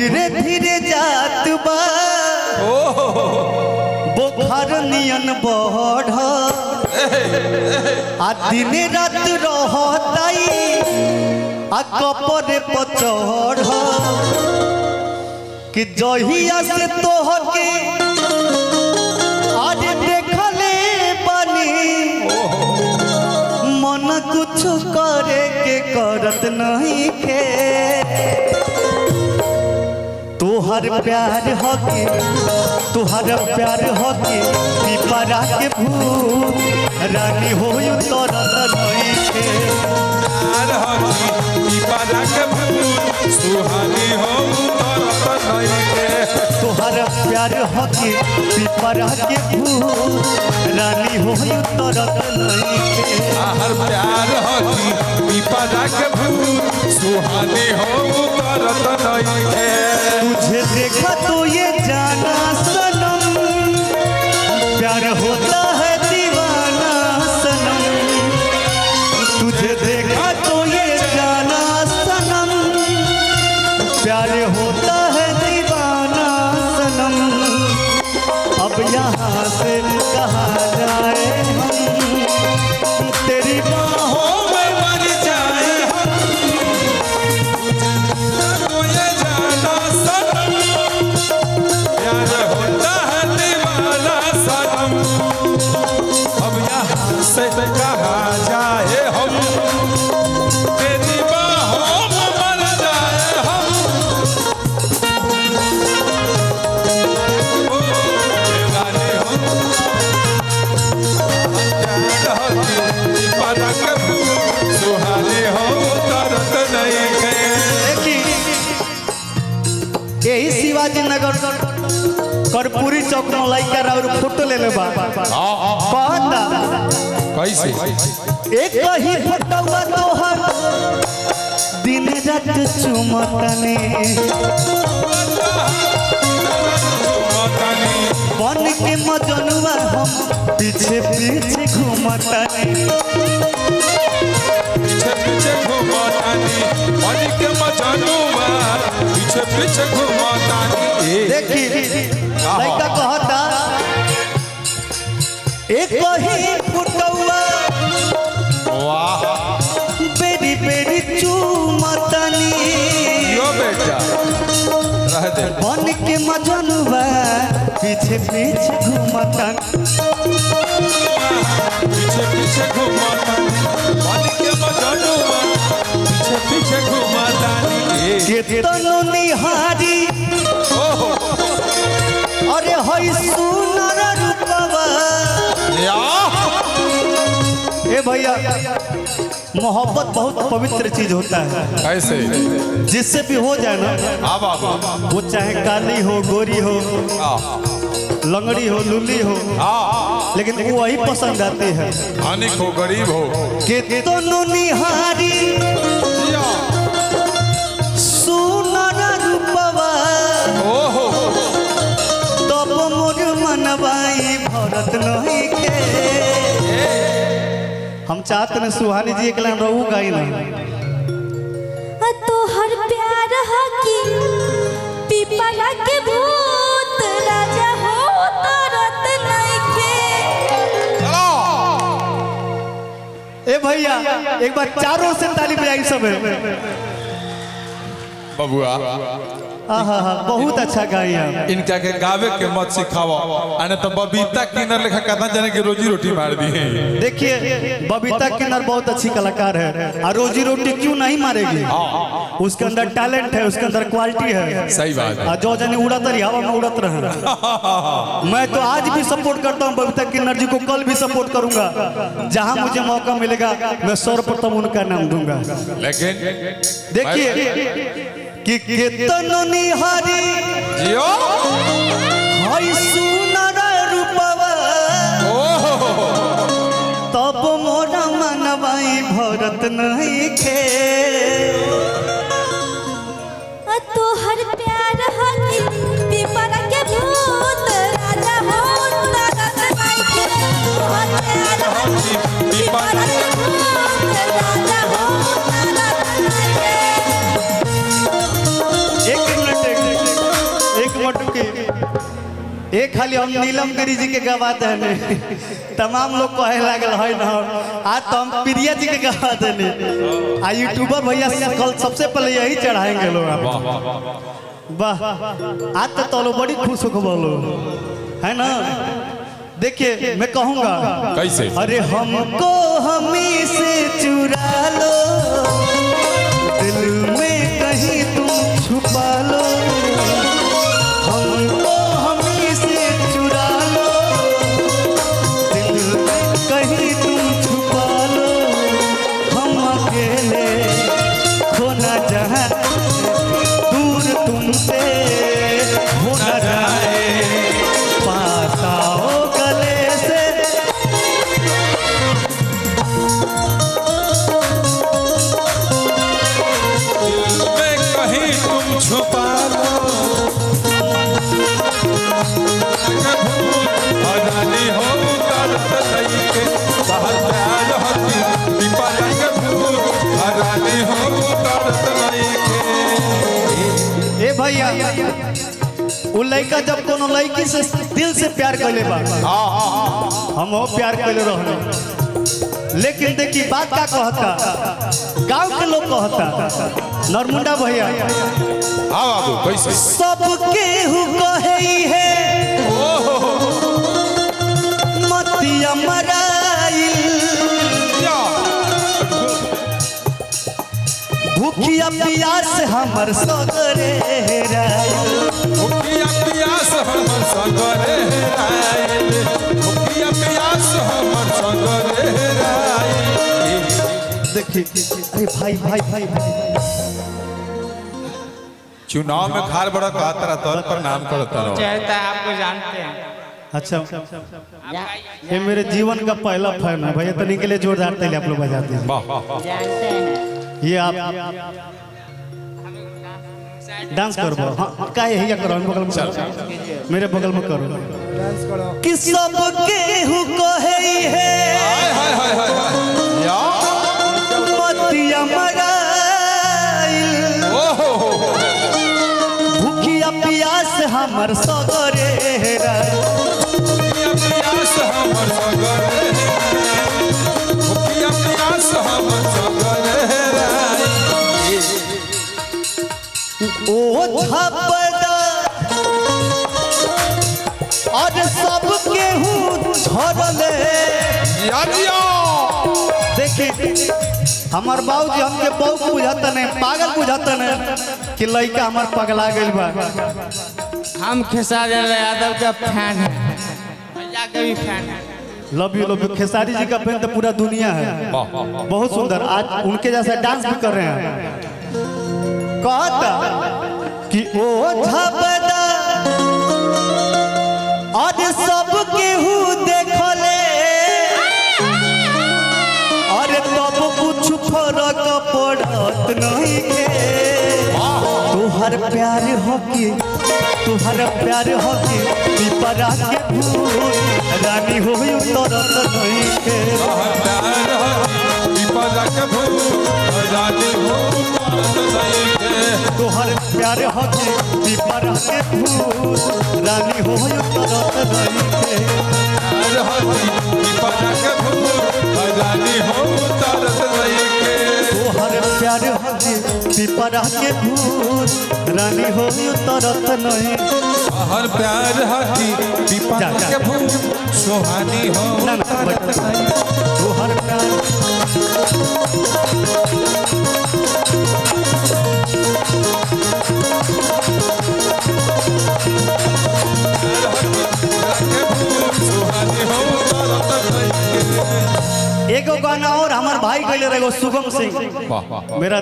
धीरे धीरे जात बा बुखार नियन बढ़ आ दिन रात रहताई आ कपड़े पर चढ़ कि जहिया से तोहके आज देखले बनी मन कुछ करे के करत नहीं खे तुहर प्यार होके तुहर प्यार होके पिपरा के भूत रानी हो तरत नहीं खे प्यार होके पिपरा के भूत सुहानी हो तरत नहीं खे तुहर प्यार होके पिपरा के भूत रानी हो तरत नहीं खे हर प्यार होके पिपरा के भूत सुहानी हो तरत नहीं खे तुझे देखा तो ये जाना सनम प्यार होता है दीवाना सनम तुझे देखा तो ये जाना सनम प्यार होता है दीवाना सनम अब यहाँ से कहा जाए हम तेरी बाहों में मर जाए से कहा जाए हम तेरी बाहों में मर जाए हम रानी हम सुहानी हो तरत नहीं खे यही शिवाजी नगर कर्पूरी चौक में लइका और फोटो ले लेबा कहता कैसे एक ही फोटोवा तोहर दिन रात चुमतने बन के मजनुआ हम पीछे पीछे घूमतने पीछे पीछे घुमातानी बन के मजनुआ पीछे पीछे घुमातानी देखी लइका कहता एक ही फोटोवा वाह बेरी बेरी चुमतनी यो बेटा रह दे बन के मजनुआ पीछे पीछे घूमतन पीछे पीछे घुमातानी बन के मजनुआ पीछे पीछे घुमातानी केतनो निहारी अरे हई सुनर रूपवा ए भैया मोहब्बत बहुत पवित्र चीज होता है ऐसे जिससे भी हो जाए ना अब वो चाहे काली हो गोरी हो लंगड़ी हो लुल्ली हो लेकिन वो वही पसंद आती है धनिक हो गरीब हो केतनो निहारी सुनर रूपवा तब मोर मनवाई भरत नहीं के हम चाहते हैं सुहानी जी एक लाइन रहू गाई ना तो हर प्यार हकी पिपरा के भूत राजा हो तरत नहीं के ए भैया एक बार चारों से ताली बजाई सब है बबुआ आहा बहुत अच्छा गाई आप इनका के गावे के मत सिखावा अने तो बबीता किन्नर लेखा कथा जाने की रोजी रोटी मार दी है देखिए बबीता किन्नर बहुत अच्छी कलाकार है और रोजी रोटी क्यों नहीं मारेगी उसके अंदर टैलेंट है उसके अंदर क्वालिटी है सही बात है जो जाने उड़ाता रही हवा में उड़त रहे मैं तो आज भी सपोर्ट करता हूँ बबीता किन्नर जी को कल भी सपोर्ट करूंगा जहां मुझे मौका मिलेगा मैं सर्वप्रथम उनका नाम दूंगा लेकिन देखिए कि केतनो निहारी जियो हई सुनर रूपवा तब मोर मनवाई भरत नहीं खे तो हर प्यार हकी पिपरा के भूत राजा हो तरत नहीं के तो हर प्यार हकी पिपरा के भूत राजा हो तरत नहीं के एक मिनट छोटू के एक खाली हम नीलम गिरी जी के गवाते हैं तमाम लोग कहे लागल है ना आज तो हम प्रिया जी के गवाते हैं आ यूट्यूबर भैया कल सबसे पहले यही चढ़ाएंगे लोग वाह आज तो लोग बड़ी खुश हो बोलो है ना। देखिए मैं कहूँगा कैसे? अरे हमको हमी से चुरा लो दिल में कहीं तुम छुपा लो हमको हमी से चुरा लो दिल में कहीं तुम छुपा लो हम अकेले खोना जहाँ दूर तुमसे हो न जाए पास आओ गले से मैं कहीं तुम छुपा लो अजानी हो दर्द नहीं के बाहर प्यार होती दीपा रंग भूल अजानी हो दर्द नहीं के। ए भैया वो लड़का जब कोनो लड़की से दिल से प्यार कैले बा हम हो प्यार कैले रहने लेकिन देखी बात का कहता गांव के लोग कहता नरमुंडा भैया हाँ बाबू कैसे? सबके हु कहे है मतिया मराइल भूखिया प्यास हमर सगरे हेराइल भूखिया प्यास हमर सगरे हेराइल भूखिया प्यास हमर सगरे हेराइल। देखिए अरे भाई भाई भाई भाई चुनाव में खार बड़ा का तरह तौर पर नाम करता रहो चहता है आपको जानते हैं। अच्छा ये मेरे जीवन का पहला फैन है भैया तनी के लिए जोरदार ताली आप लोग बजाते हैं वाह वाह वाह। जानते हैं ये आप डांस करो हाँ का है करो बगल में करो मेरे बगल में करो कि सब केहू कहे है हाय हाय हाय हाय या मतिया मराइल भूखिया प्यास हमर सगरे हेराइल भूखिया प्यास हमर सगरे हेराइल भूखिया प्यास हमर सगरे हेराइल। ओ झपदा और सब केहू झरले यादिया देखिए हमार बाबूजी हमके बहुत बुझाता नहीं पागल बुझाता नहीं कि लड़का हमार पगला गइल बा। हम खेसारी यादव का फैन हैं भैया के भी फैन हैं। लव यू खेसारी जी का फैन तो पूरा दुनिया है बहुत सुंदर आज उनके जैसा डांस भी कर रहे हैं। कहता कि ओ झपदा आज सब केहू देखले अरे तब कुछ फर्क पड़त नहीं है तुहर प्यार हो कि तुहर प्यार हो कि पिपरा के फूल रानी हो उतरत नहीं है प्यार विपदा के भूल रानी हो दर्द नहीं के। तुहर प्यार हो कि पिपरा के फूल रानी हो उतरत नहीं है प्यार होती विपदा के भूल रानी हो दर्द नहीं के। तुहर प्यार हो कि पिपरा के फूल रानी हो उतरत नहीं हर प्यार हकी विपदा के भूल सुहानी हो ना ना तुहर प्यार सुहानी हो दर्द नहीं के। एगो गाना और हमार भाई कहले रहे शुभम सिंह वाह वाह वाह। मेरा